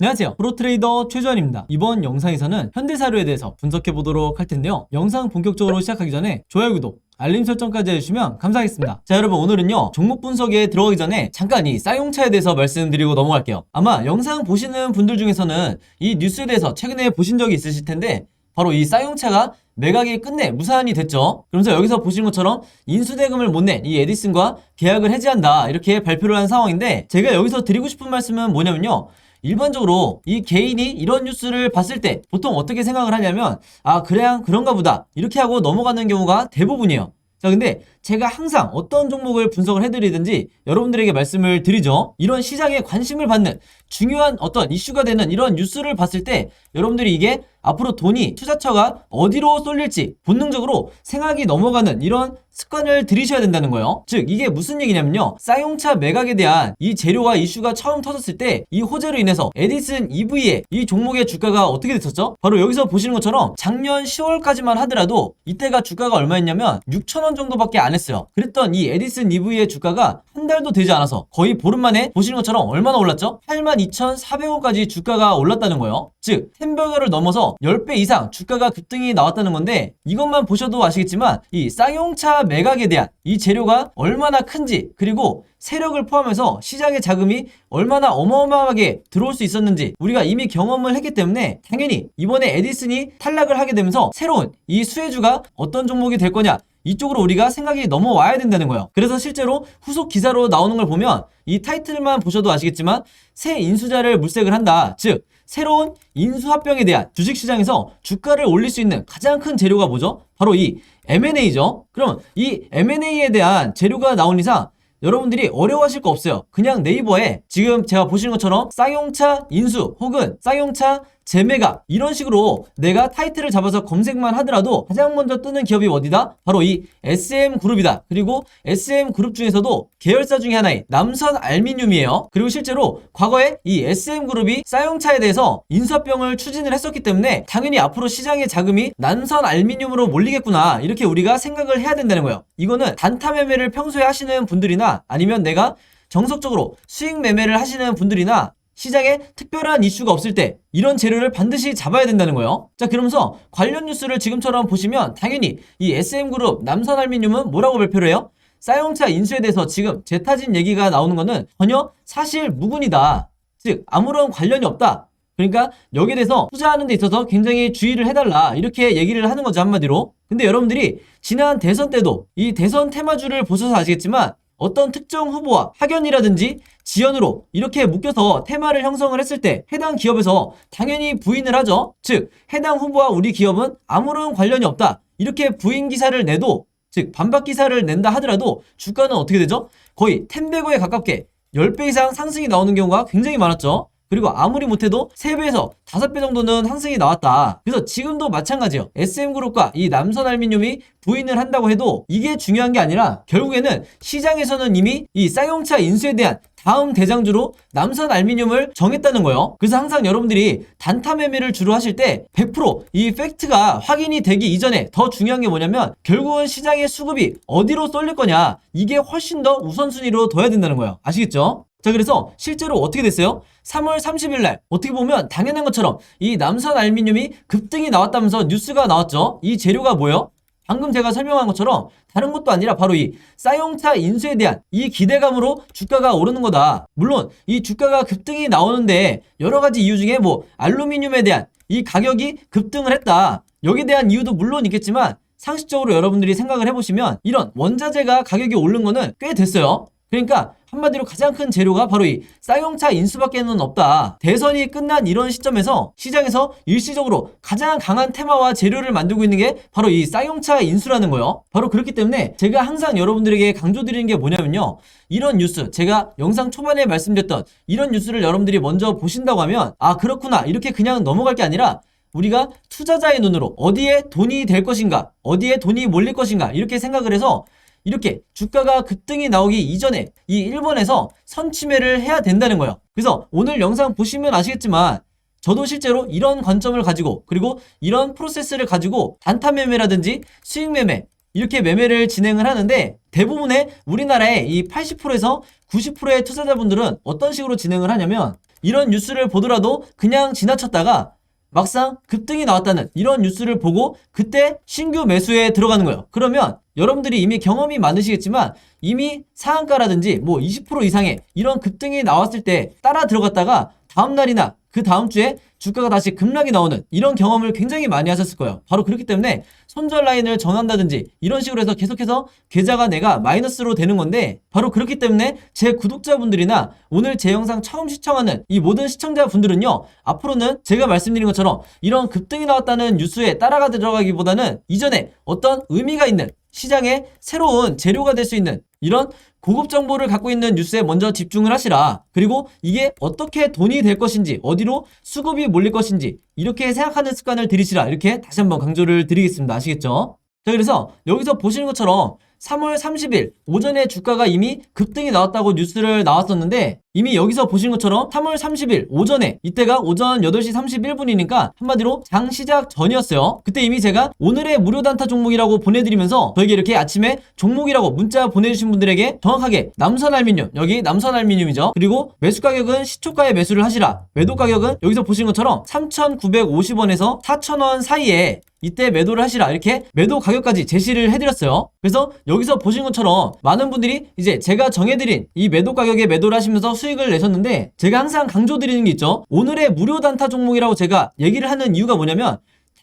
안녕하세요, 프로트레이더 최주환입니다. 이번 영상에서는 현대사료에 대해서 분석해 보도록 할 텐데요. 영상 본격적으로 시작하기 전에 좋아요, 구독, 알림 설정까지 해주시면 감사하겠습니다. 자, 여러분, 오늘은요 종목 분석에 들어가기 전에 잠깐 이 쌍용차에 대해서 말씀드리고 넘어갈게요. 아마 영상 보시는 분들 중에서는 이 뉴스에 대해서 최근에 보신 적이 있으실 텐데, 바로 이 쌍용차가 매각이 끝내 무산이 됐죠. 그러면서 여기서 보시는 것처럼 인수대금을 못 낸 이 에디슨과 계약을 해지한다, 이렇게 발표를 한 상황인데, 제가 여기서 드리고 싶은 말씀은 뭐냐면요, 일반적으로 이 개인이 이런 뉴스를 봤을 때 보통 어떻게 생각을 하냐면, 아, 그래, 그런가 보다, 이렇게 하고 넘어가는 경우가 대부분이에요. 자, 근데 제가 항상 어떤 종목을 분석을 해드리든지 여러분들에게 말씀을 드리죠. 이런 시장에 관심을 받는 중요한 어떤 이슈가 되는 이런 뉴스를 봤을 때 여러분들이 이게 앞으로 돈이, 투자처가 어디로 쏠릴지 본능적으로 생각이 넘어가는 이런 습관을 들이셔야 된다는 거예요. 즉, 이게 무슨 얘기냐면요, 쌍용차 매각에 대한 이 재료와 이슈가 처음 터졌을 때 이 호재로 인해서 에디슨 EV의 이 종목의 주가가 어떻게 됐었죠? 바로 여기서 보시는 것처럼 작년 10월까지만 하더라도 이때가 주가가 얼마였냐면 6,000원 정도밖에 안 했어요. 그랬던 이 에디슨 EV의 주가가 한 달도 되지 않아서 거의 보름 만에 보시는 것처럼 얼마나 올랐죠? 82,400원까지 주가가 올랐다는 거예요. 즉, 햄버거를 넘어서 10배 이상 주가가 급등이 나왔다는 건데, 이것만 보셔도 아시겠지만 이 쌍용차 매각에 대한 이 재료가 얼마나 큰지, 그리고 세력을 포함해서 시장의 자금이 얼마나 어마어마하게 들어올 수 있었는지 우리가 이미 경험을 했기 때문에, 당연히 이번에 에디슨이 탈락을 하게 되면서 새로운 이 수혜주가 어떤 종목이 될 거냐, 이쪽으로 우리가 생각이 넘어와야 된다는 거예요. 그래서 실제로 후속 기사로 나오는 걸 보면 이 타이틀만 보셔도 아시겠지만 새 인수자를 물색을 한다, 즉 새로운 인수합병에 대한 주식시장에서 주가를 올릴 수 있는 가장 큰 재료가 뭐죠? 바로 이 M&A죠. 그럼 이 M&A에 대한 재료가 나온 이상 여러분들이 어려워하실 거 없어요. 그냥 네이버에 지금 제가 보시는 것처럼 쌍용차 인수 혹은 쌍용차 재매각, 이런 식으로 내가 타이틀을 잡아서 검색만 하더라도 가장 먼저 뜨는 기업이 어디다? 바로 이 SM그룹이다. 그리고 SM그룹 중에서도 계열사 중에 하나인 남선알미늄이에요. 그리고 실제로 과거에 이 SM그룹이 쌍용차에 대해서 인수합병을 추진을 했었기 때문에 당연히 앞으로 시장의 자금이 남선알미늄으로 몰리겠구나, 이렇게 우리가 생각을 해야 된다는 거예요. 이거는 단타 매매를 평소에 하시는 분들이나 아니면 내가 정석적으로 수익 매매를 하시는 분들이나 시장에 특별한 이슈가 없을 때 이런 재료를 반드시 잡아야 된다는 거예요. 자, 그러면서 관련 뉴스를 지금처럼 보시면 당연히 이 SM그룹, 남선알미늄은 뭐라고 발표를 해요? 쌍용차 인수에 대해서 지금 재타진 얘기가 나오는 거는 전혀 사실 무근이다. 즉, 아무런 관련이 없다. 그러니까 여기에 대해서 투자하는 데 있어서 굉장히 주의를 해달라, 이렇게 얘기를 하는 거죠, 한마디로. 근데 여러분들이 지난 대선 때도 이 대선 테마주를 보셔서 아시겠지만 어떤 특정 후보와 학연이라든지 지연으로 이렇게 묶여서 테마를 형성을 했을 때 해당 기업에서 당연히 부인을 하죠. 즉, 해당 후보와 우리 기업은 아무런 관련이 없다, 이렇게 부인 기사를 내도, 즉 반박 기사를 낸다 하더라도 주가는 어떻게 되죠? 거의 10배고에 가깝게 10배 이상 상승이 나오는 경우가 굉장히 많았죠. 그리고 아무리 못해도 3배에서 5배 정도는 상승이 나왔다. 그래서 지금도 마찬가지예요. SM그룹과 이 남선알미늄이 부인을 한다고 해도 이게 중요한 게 아니라 결국에는 시장에서는 이미 이 쌍용차 인수에 대한 다음 대장주로 남선알미늄을 정했다는 거예요. 그래서 항상 여러분들이 단타 매매를 주로 하실 때 100%이 팩트가 확인이 되기 이전에 더 중요한 게 뭐냐면 결국은 시장의 수급이 어디로 쏠릴 거냐, 이게 훨씬 더 우선순위로 둬야 된다는 거예요. 아시겠죠? 자, 그래서 실제로 어떻게 됐어요? 3월 30일 날 어떻게 보면 당연한 것처럼 이 남선알미늄이 급등이 나왔다면서 뉴스가 나왔죠. 이 재료가 뭐예요? 방금 제가 설명한 것처럼 다른 것도 아니라 바로 이 쌍용차 인수에 대한 이 기대감으로 주가가 오르는 거다. 물론 이 주가가 급등이 나오는데 여러 가지 이유 중에 뭐 알루미늄에 대한 이 가격이 급등을 했다, 여기에 대한 이유도 물론 있겠지만 상식적으로 여러분들이 생각을 해보시면 이런 원자재가 가격이 오른 거는 꽤 됐어요. 그러니까 한마디로 가장 큰 재료가 바로 이 쌍용차 인수밖에는 없다. 대선이 끝난 이런 시점에서 시장에서 일시적으로 가장 강한 테마와 재료를 만들고 있는 게 바로 이 쌍용차 인수라는 거예요. 바로 그렇기 때문에 제가 항상 여러분들에게 강조드리는 게 뭐냐면요, 이런 뉴스, 제가 영상 초반에 말씀드렸던 이런 뉴스를 여러분들이 먼저 보신다고 하면 아, 그렇구나, 이렇게 그냥 넘어갈 게 아니라 우리가 투자자의 눈으로 어디에 돈이 될 것인가, 어디에 돈이 몰릴 것인가, 이렇게 생각을 해서 이렇게 주가가 급등이 나오기 이전에 이 1번에서 선취매를 해야 된다는 거예요. 그래서 오늘 영상 보시면 아시겠지만 저도 실제로 이런 관점을 가지고, 그리고 이런 프로세스를 가지고 단타 매매라든지 수익 매매, 이렇게 매매를 진행을 하는데, 대부분의 우리나라의 이 80%에서 90%의 투자자분들은 어떤 식으로 진행을 하냐면 이런 뉴스를 보더라도 그냥 지나쳤다가 막상 급등이 나왔다는 이런 뉴스를 보고 그때 신규 매수에 들어가는 거예요. 그러면 여러분들이 이미 경험이 많으시겠지만 이미 상한가라든지 뭐 20% 이상의 이런 급등이 나왔을 때 따라 들어갔다가 다음날이나 그 다음 주에 주가가 다시 급락이 나오는 이런 경험을 굉장히 많이 하셨을 거예요. 바로 그렇기 때문에 손절 라인을 정한다든지 이런 식으로 해서 계속해서 계좌가 내가 마이너스로 되는 건데, 바로 그렇기 때문에 제 구독자분들이나 오늘 제 영상 처음 시청하는 이 모든 시청자분들은요, 앞으로는 제가 말씀드린 것처럼 이런 급등이 나왔다는 뉴스에 따라가 들어가기보다는 이전에 어떤 의미가 있는 시장에 새로운 재료가 될 수 있는 이런 고급 정보를 갖고 있는 뉴스에 먼저 집중을 하시라. 그리고 이게 어떻게 돈이 될 것인지, 어디로 수급이 몰릴 것인지 이렇게 생각하는 습관을 들이시라. 이렇게 다시 한번 강조를 드리겠습니다. 아시겠죠? 자, 그래서 여기서 보시는 것처럼 3월 30일 오전에 주가가 이미 급등이 나왔다고 뉴스를 나왔었는데, 이미 여기서 보신 것처럼 3월 30일 오전에, 이때가 오전 8시 31분이니까 한마디로 장 시작 전이었어요. 그때 이미 제가 오늘의 무료 단타 종목이라고 보내드리면서 저에게 이렇게 아침에 종목이라고 문자 보내주신 분들에게 정확하게 남선알미늄, 여기 남선알미늄이죠. 그리고 매수 가격은 시초가에 매수를 하시라. 매도 가격은 여기서 보신 것처럼 3,950원에서 4,000원 사이에 이때 매도를 하시라. 이렇게 매도 가격까지 제시를 해드렸어요. 그래서 여기서 보신 것처럼 많은 분들이 이제 제가 정해드린 이 매도 가격에 매도를 하시면서 수익을 내셨는데, 제가 항상 강조드리는 게 있죠. 오늘의 무료 단타 종목이라고 제가 얘기를 하는 이유가 뭐냐면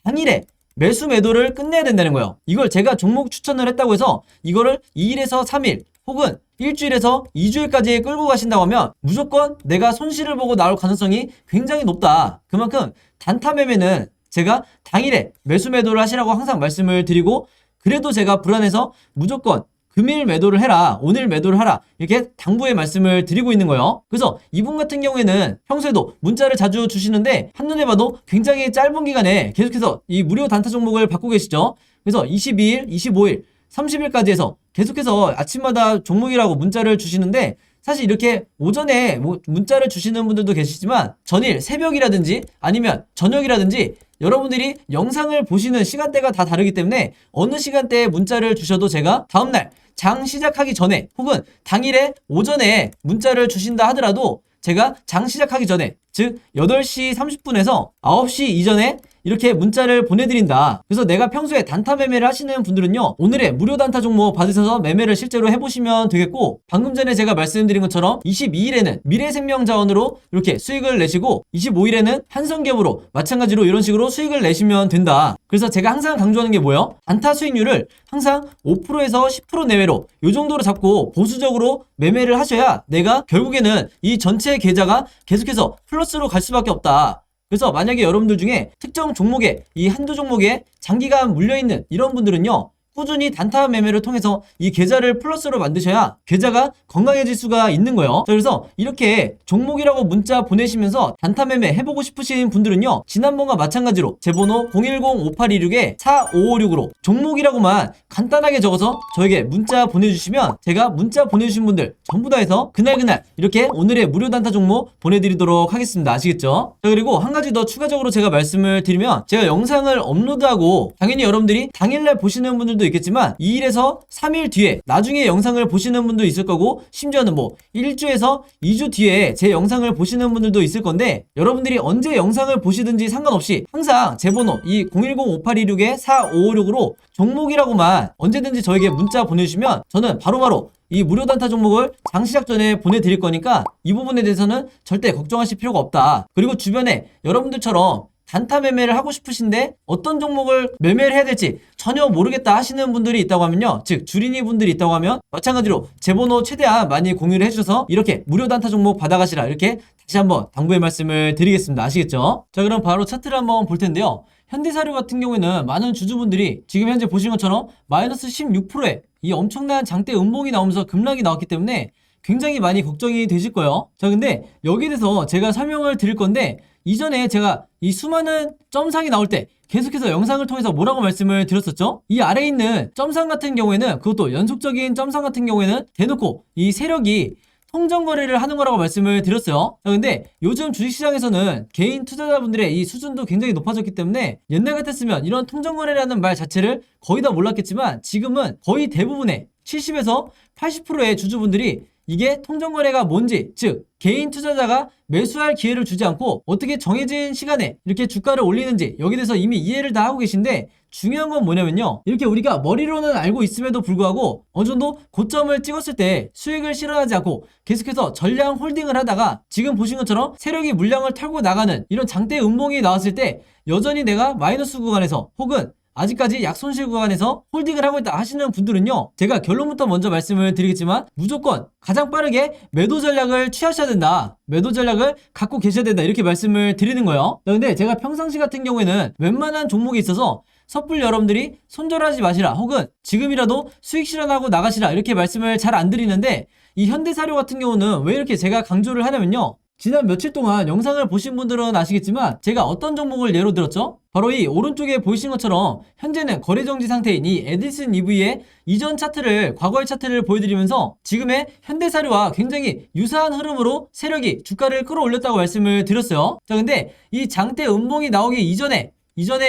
당일에 매수 매도를 끝내야 된다는 거예요. 이걸 제가 종목 추천을 했다고 해서 이거를 2일에서 3일 혹은 일주일에서 2주일까지 끌고 가신다고 하면 무조건 내가 손실을 보고 나올 가능성이 굉장히 높다. 그만큼 단타 매매는 제가 당일에 매수 매도를 하시라고 항상 말씀을 드리고, 그래도 제가 불안해서 무조건 금일 매도를 해라, 오늘 매도를 하라, 이렇게 당부의 말씀을 드리고 있는 거예요. 그래서 이분 같은 경우에는 평소에도 문자를 자주 주시는데 한눈에 봐도 굉장히 짧은 기간에 계속해서 이 무료 단타 종목을 받고 계시죠. 그래서 22일, 25일, 30일까지 해서 계속해서 아침마다 종목이라고 문자를 주시는데, 사실 이렇게 오전에 문자를 주시는 분들도 계시지만 전일 새벽이라든지 아니면 저녁이라든지 여러분들이 영상을 보시는 시간대가 다 다르기 때문에 어느 시간대에 문자를 주셔도 제가 다음날 장 시작하기 전에 혹은 당일에 오전에 문자를 주신다 하더라도 제가 장 시작하기 전에, 즉 8시 30분에서 9시 이전에 이렇게 문자를 보내드린다. 그래서 내가 평소에 단타 매매를 하시는 분들은요, 오늘의 무료 단타 종목 받으셔서 매매를 실제로 해보시면 되겠고, 방금 전에 제가 말씀드린 것처럼 22일에는 미래생명자원으로 이렇게 수익을 내시고 25일에는 한성기업으로 마찬가지로 이런 식으로 수익을 내시면 된다. 그래서 제가 항상 강조하는 게 뭐예요? 단타 수익률을 항상 5%에서 10% 내외로 이 정도로 잡고 보수적으로 매매를 하셔야 내가 결국에는 이 전체 계좌가 계속해서 플러스로 갈 수밖에 없다. 그래서 만약에 여러분들 중에 특정 종목에, 이 한두 종목에 장기간 물려있는 이런 분들은요, 꾸준히 단타 매매를 통해서 이 계좌를 플러스로 만드셔야 계좌가 건강해질 수가 있는 거예요. 자, 그래서 이렇게 종목이라고 문자 보내시면서 단타 매매 해보고 싶으신 분들은요, 지난번과 마찬가지로 제 번호 010-5826-4556으로 종목이라고만 간단하게 적어서 저에게 문자 보내주시면 제가 문자 보내주신 분들 전부 다 해서 그날 이렇게 오늘의 무료 단타 종목 보내드리도록 하겠습니다. 아시겠죠? 자, 그리고 한 가지 더 추가적으로 제가 말씀을 드리면, 제가 영상을 업로드하고 당연히 여러분들이 당일날 보시는 분들도 있겠지만 2일에서 3일 뒤에 나중에 영상을 보시는 분도 있을 거고, 심지어는 뭐 1주에서 2주 뒤에 제 영상을 보시는 분들도 있을 건데, 여러분들이 언제 영상을 보시든지 상관없이 항상 제 번호 이 010-5826-4556으로 종목이라고만 언제든지 저에게 문자 보내주시면 저는 바로바로 이 무료 단타 종목을 장 시작 전에 보내드릴 거니까 이 부분에 대해서는 절대 걱정하실 필요가 없다. 그리고 주변에 여러분들처럼 단타 매매를 하고 싶으신데 어떤 종목을 매매를 해야 될지 전혀 모르겠다 하시는 분들이 있다고 하면요, 즉 주린이 분들이 있다고 하면 마찬가지로 제 번호 최대한 많이 공유를 해주셔서 이렇게 무료 단타 종목 받아가시라, 이렇게 다시 한번 당부의 말씀을 드리겠습니다. 아시겠죠? 자, 그럼 바로 차트를 한번 볼 텐데요, 현대사료 같은 경우에는 많은 주주분들이 지금 현재 보신 것처럼 마이너스 16%의 이 엄청난 장대 음봉이 나오면서 급락이 나왔기 때문에 굉장히 많이 걱정이 되실 거예요. 자, 근데 여기에 대해서 제가 설명을 드릴 건데, 이전에 제가 이 수많은 점상이 나올 때 계속해서 영상을 통해서 뭐라고 말씀을 드렸었죠? 이 아래에 있는 점상 같은 경우에는, 그것도 연속적인 점상 같은 경우에는 대놓고 이 세력이 통정거래를 하는 거라고 말씀을 드렸어요. 자, 근데 요즘 주식시장에서는 개인 투자자분들의 이 수준도 굉장히 높아졌기 때문에 옛날 같았으면 이런 통정거래라는 말 자체를 거의 다 몰랐겠지만 지금은 거의 대부분의 70에서 80%의 주주분들이 이게 통정거래가 뭔지, 즉 개인 투자자가 매수할 기회를 주지 않고 어떻게 정해진 시간에 이렇게 주가를 올리는지 여기에 대해서 이미 이해를 다 하고 계신데, 중요한 건 뭐냐면요, 이렇게 우리가 머리로는 알고 있음에도 불구하고 어느 정도 고점을 찍었을 때 수익을 실현하지 않고 계속해서 전량 홀딩을 하다가 지금 보신 것처럼 세력이 물량을 털고 나가는 이런 장대 음봉이 나왔을 때 여전히 내가 마이너스 구간에서 혹은 아직까지 약손실 구간에서 홀딩을 하고 있다 하시는 분들은요, 제가 결론부터 먼저 말씀을 드리겠지만 무조건 가장 빠르게 매도 전략을 취하셔야 된다, 매도 전략을 갖고 계셔야 된다, 이렇게 말씀을 드리는 거예요. 근데 제가 평상시 같은 경우에는 웬만한 종목에 있어서 섣불리 여러분들이 손절하지 마시라 혹은 지금이라도 수익 실현하고 나가시라 이렇게 말씀을 잘 안 드리는데, 이 현대사료 같은 경우는 왜 이렇게 제가 강조를 하냐면요, 지난 며칠 동안 영상을 보신 분들은 아시겠지만 제가 어떤 종목을 예로 들었죠? 바로 이 오른쪽에 보이신 것처럼 현재는 거래정지 상태인 이 에디슨 EV의 이전 차트를, 과거의 차트를 보여드리면서 지금의 현대사료와 굉장히 유사한 흐름으로 세력이 주가를 끌어올렸다고 말씀을 드렸어요. 자, 근데 이 장대 음봉이 나오기 이전에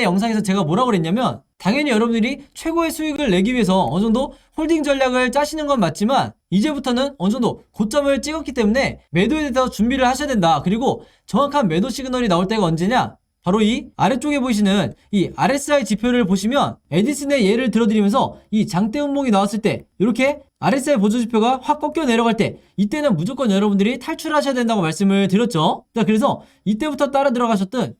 영상에서 제가 뭐라고 그랬냐면, 당연히 여러분들이 최고의 수익을 내기 위해서 어느 정도 홀딩 전략을 짜시는 건 맞지만 이제부터는 어느 정도 고점을 찍었기 때문에 매도에 대해서 준비를 하셔야 된다. 그리고 정확한 매도 시그널이 나올 때가 언제냐? 바로 이 아래쪽에 보이시는 이 RSI 지표를 보시면 에디슨의 예를 들어드리면서 이 장대 음봉이 나왔을 때 이렇게 RSI 보조지표가 확 꺾여 내려갈 때 이때는 무조건 여러분들이 탈출하셔야 된다고 말씀을 드렸죠. 자, 그래서 이때부터 따라가셨던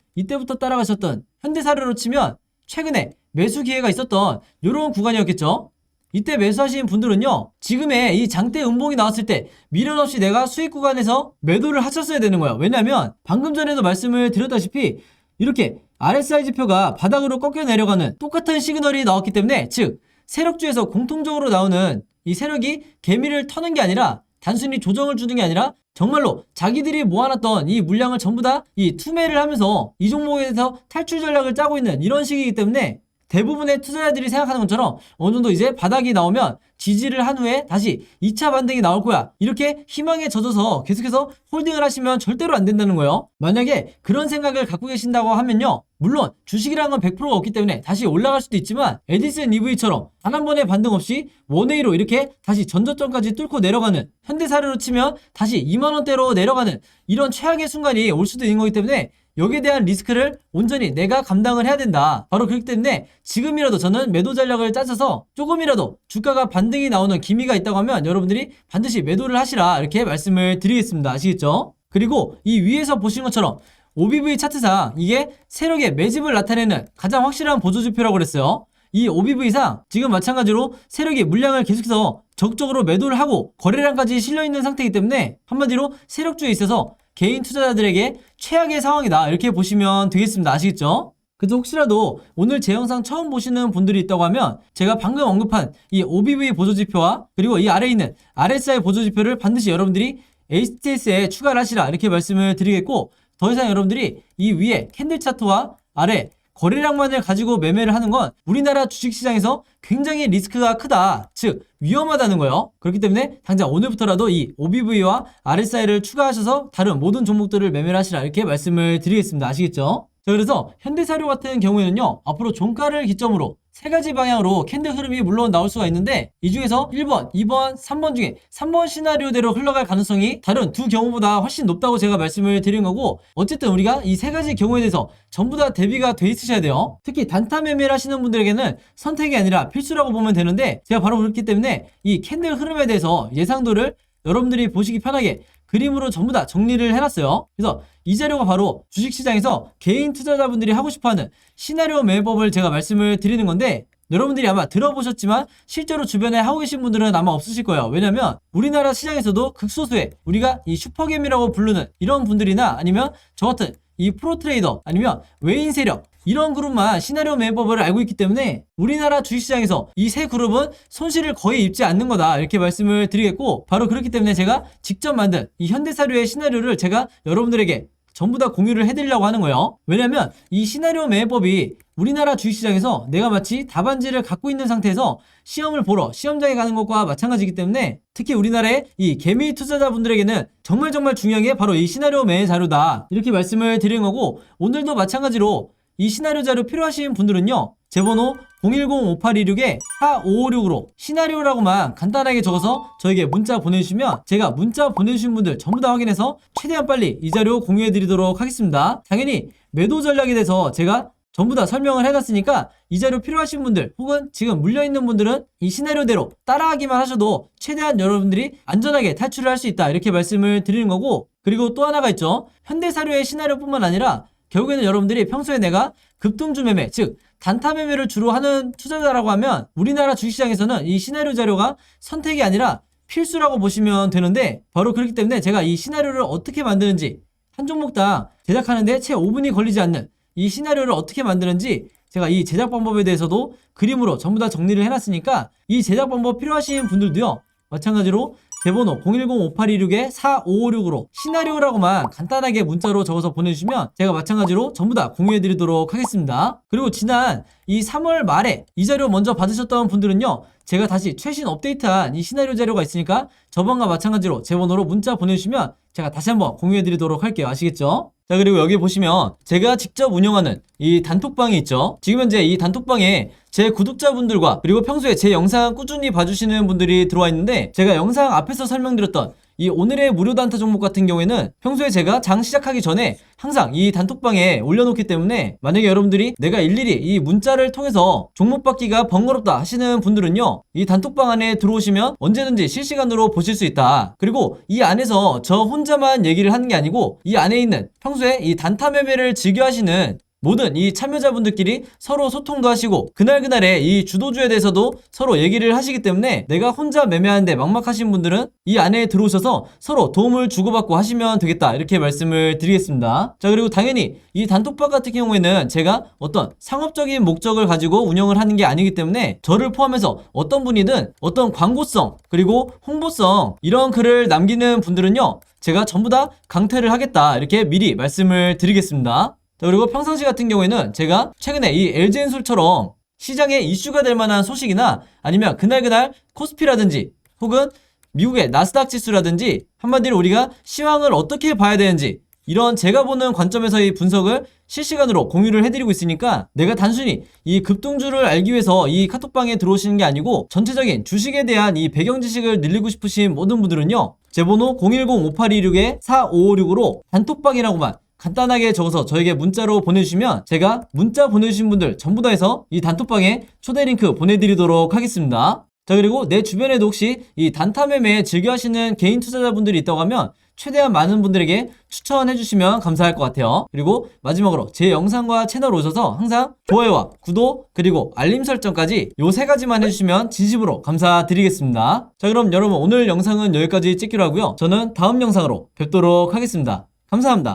현대사료로 치면 최근에 매수 기회가 있었던 이런 구간이었겠죠. 이때 매수하신 분들은요, 지금의 이 장대 음봉이 나왔을 때 미련 없이 내가 수익 구간에서 매도를 하셨어야 되는 거예요. 왜냐면 방금 전에도 말씀을 드렸다시피 이렇게 RSI 지표가 바닥으로 꺾여 내려가는 똑같은 시그널이 나왔기 때문에, 즉 세력주에서 공통적으로 나오는 이 세력이 개미를 터는 게 아니라 단순히 조정을 주는 게 아니라 정말로 자기들이 모아놨던 이 물량을 전부 다 이 투매를 하면서 이 종목에 대해서 탈출 전략을 짜고 있는 이런 식이기 때문에 대부분의 투자자들이 생각하는 것처럼 어느 정도 이제 바닥이 나오면 지지를 한 후에 다시 2차 반등이 나올 거야, 이렇게 희망에 젖어서 계속해서 홀딩을 하시면 절대로 안 된다는 거예요. 만약에 그런 생각을 갖고 계신다고 하면요, 물론 주식이라는 건 100%가 없기 때문에 다시 올라갈 수도 있지만 에디슨 EV처럼 단 한 번의 반등 없이 원웨이로 이렇게 다시 전저점까지 뚫고 내려가는, 현대사료로 치면 다시 2만원대로 내려가는 이런 최악의 순간이 올 수도 있는 거기 때문에 여기에 대한 리스크를 온전히 내가 감당을 해야 된다. 바로 그렇기 때문에 지금이라도 저는 매도 전략을 짜셔서 조금이라도 주가가 반등이 나오는 기미가 있다고 하면 여러분들이 반드시 매도를 하시라, 이렇게 말씀을 드리겠습니다. 아시겠죠? 그리고 이 위에서 보신 것처럼 OBV 차트상 이게 세력의 매집을 나타내는 가장 확실한 보조지표라고 그랬어요. 이 OBV상 지금 마찬가지로 세력이 물량을 계속해서 적극적으로 매도를 하고 거래량까지 실려있는 상태이기 때문에 한마디로 세력주에 있어서 개인 투자자들에게 최악의 상황이다, 이렇게 보시면 되겠습니다. 아시겠죠? 그래서 혹시라도 오늘 제 영상 처음 보시는 분들이 있다고 하면 제가 방금 언급한 이 OBV 보조지표와 그리고 이 아래에 있는 RSI 보조지표를 반드시 여러분들이 HTS에 추가를 하시라, 이렇게 말씀을 드리겠고, 더 이상 여러분들이 이 위에 캔들 차트와 아래 거래량만을 가지고 매매를 하는 건 우리나라 주식시장에서 굉장히 리스크가 크다, 즉 위험하다는 거예요. 그렇기 때문에 당장 오늘부터라도 이 OBV와 RSI를 추가하셔서 다른 모든 종목들을 매매를 하시라, 이렇게 말씀을 드리겠습니다. 아시겠죠? 자, 그래서 현대사료 같은 경우에는요, 앞으로 종가를 기점으로 세 가지 방향으로 캔들 흐름이 물론 나올 수가 있는데, 이 중에서 1번, 2번, 3번 중에 3번 시나리오대로 흘러갈 가능성이 다른 두 경우보다 훨씬 높다고 제가 말씀을 드린 거고, 어쨌든 우리가 이 세 가지 경우에 대해서 전부 다 대비가 돼 있으셔야 돼요. 특히 단타 매매를 하시는 분들에게는 선택이 아니라 필수라고 보면 되는데, 제가 바로 그렇기 때문에 이 캔들 흐름에 대해서 예상도를 여러분들이 보시기 편하게 그림으로 전부 다 정리를 해놨어요. 그래서 이 자료가 바로 주식시장에서 개인 투자자분들이 하고 싶어하는 시나리오 매매법을 제가 말씀을 드리는 건데, 여러분들이 아마 들어보셨지만 실제로 주변에 하고 계신 분들은 아마 없으실 거예요. 왜냐면 우리나라 시장에서도 극소수의 우리가 이 슈퍼겜이라고 부르는 이런 분들이나 아니면 저 같은 이 프로트레이더 아니면 외인 세력 이런 그룹만 시나리오 매매법을 알고 있기 때문에 우리나라 주식시장에서 이 세 그룹은 손실을 거의 입지 않는 거다, 이렇게 말씀을 드리겠고, 바로 그렇기 때문에 제가 직접 만든 이 현대사료의 시나리오를 제가 여러분들에게 전부 다 공유를 해드리려고 하는 거예요. 왜냐면 이 시나리오 매매법이 우리나라 주식시장에서 내가 마치 답안지를 갖고 있는 상태에서 시험을 보러 시험장에 가는 것과 마찬가지이기 때문에 특히 우리나라의 이 개미 투자자분들에게는 정말 중요한 게 바로 이 시나리오 매매 자료다, 이렇게 말씀을 드리는 거고, 오늘도 마찬가지로 이 시나리오 자료 필요하신 분들은요, 제 번호 010-5826-4556으로 시나리오라고만 간단하게 적어서 저에게 문자 보내주시면 제가 문자 보내주신 분들 전부 다 확인해서 최대한 빨리 이 자료 공유해드리도록 하겠습니다. 당연히 매도 전략에 대해서 제가 전부 다 설명을 해놨으니까 이 자료 필요하신 분들 혹은 지금 물려있는 분들은 이 시나리오대로 따라하기만 하셔도 최대한 여러분들이 안전하게 탈출을 할 수 있다 이렇게 말씀을 드리는 거고, 그리고 또 하나가 있죠. 현대사료의 시나리오뿐만 아니라 결국에는 여러분들이 평소에 내가 급등주 매매, 즉 단타 매매를 주로 하는 투자자라고 하면 우리나라 주식시장에서는 이 시나리오 자료가 선택이 아니라 필수라고 보시면 되는데, 바로 그렇기 때문에 제가 이 시나리오를 어떻게 만드는지, 한 종목당 제작하는데 채 5분이 걸리지 않는 이 시나리오를 어떻게 만드는지 제가 이 제작 방법에 대해서도 그림으로 전부 다 정리를 해놨으니까 이 제작 방법 필요하신 분들도요, 마찬가지로 제 번호 010-5826-4556으로 시나리오라고만 간단하게 문자로 적어서 보내주시면 제가 마찬가지로 전부 다 공유해드리도록 하겠습니다. 그리고 지난 이 3월 말에 이 자료 먼저 받으셨던 분들은요, 제가 다시 최신 업데이트한 이 시나리오 자료가 있으니까 저번과 마찬가지로 제 번호로 문자 보내주시면 제가 다시 한번 공유해드리도록 할게요. 아시겠죠? 자, 그리고 여기 보시면 제가 직접 운영하는 이 단톡방이 있죠. 지금 현재 이 단톡방에 제 구독자분들과 그리고 평소에 제 영상 꾸준히 봐주시는 분들이 들어와 있는데, 제가 영상 앞에서 설명드렸던 이 오늘의 무료 단타 종목 같은 경우에는 평소에 제가 장 시작하기 전에 항상 이 단톡방에 올려놓기 때문에 만약에 여러분들이 내가 일일이 이 문자를 통해서 종목 받기가 번거롭다 하시는 분들은요, 이 단톡방 안에 들어오시면 언제든지 실시간으로 보실 수 있다. 그리고 이 안에서 저 혼자만 얘기를 하는 게 아니고 이 안에 있는 평소에 이 단타 매매를 즐겨 하시는 모든 이 참여자분들끼리 서로 소통도 하시고 그날그날의 이 주도주에 대해서도 서로 얘기를 하시기 때문에 내가 혼자 매매하는데 막막하신 분들은 이 안에 들어오셔서 서로 도움을 주고받고 하시면 되겠다 이렇게 말씀을 드리겠습니다. 자, 그리고 당연히 이 단톡방 같은 경우에는 제가 어떤 상업적인 목적을 가지고 운영을 하는 게 아니기 때문에 저를 포함해서 어떤 분이든 어떤 광고성 그리고 홍보성 이런 글을 남기는 분들은요, 제가 전부 다 강퇴를 하겠다 이렇게 미리 말씀을 드리겠습니다. 자, 그리고 평상시 같은 경우에는 제가 최근에 이 LG엔솔처럼 시장에 이슈가 될 만한 소식이나 아니면 그날 코스피라든지 혹은 미국의 나스닥 지수라든지 한마디로 우리가 시황을 어떻게 봐야 되는지 이런 제가 보는 관점에서의 분석을 실시간으로 공유를 해드리고 있으니까 내가 단순히 이 급등주를 알기 위해서 이 카톡방에 들어오시는 게 아니고 전체적인 주식에 대한 이 배경 지식을 늘리고 싶으신 모든 분들은요, 제 번호 010-5826-4556으로 단톡방이라고만 간단하게 적어서 저에게 문자로 보내주시면 제가 문자 보내주신 분들 전부 다 해서 이 단톡방에 초대 링크 보내드리도록 하겠습니다. 자, 그리고 내 주변에도 혹시 이 단타 매매 즐겨 하시는 개인 투자자분들이 있다고 하면 최대한 많은 분들에게 추천해 주시면 감사할 것 같아요. 그리고 마지막으로 제 영상과 채널 오셔서 항상 좋아요와 구독 그리고 알림 설정까지 요 3가지만 해주시면 진심으로 감사드리겠습니다. 자, 그럼 여러분 오늘 영상은 여기까지 찍기로 하고요. 저는 다음 영상으로 뵙도록 하겠습니다. 감사합니다.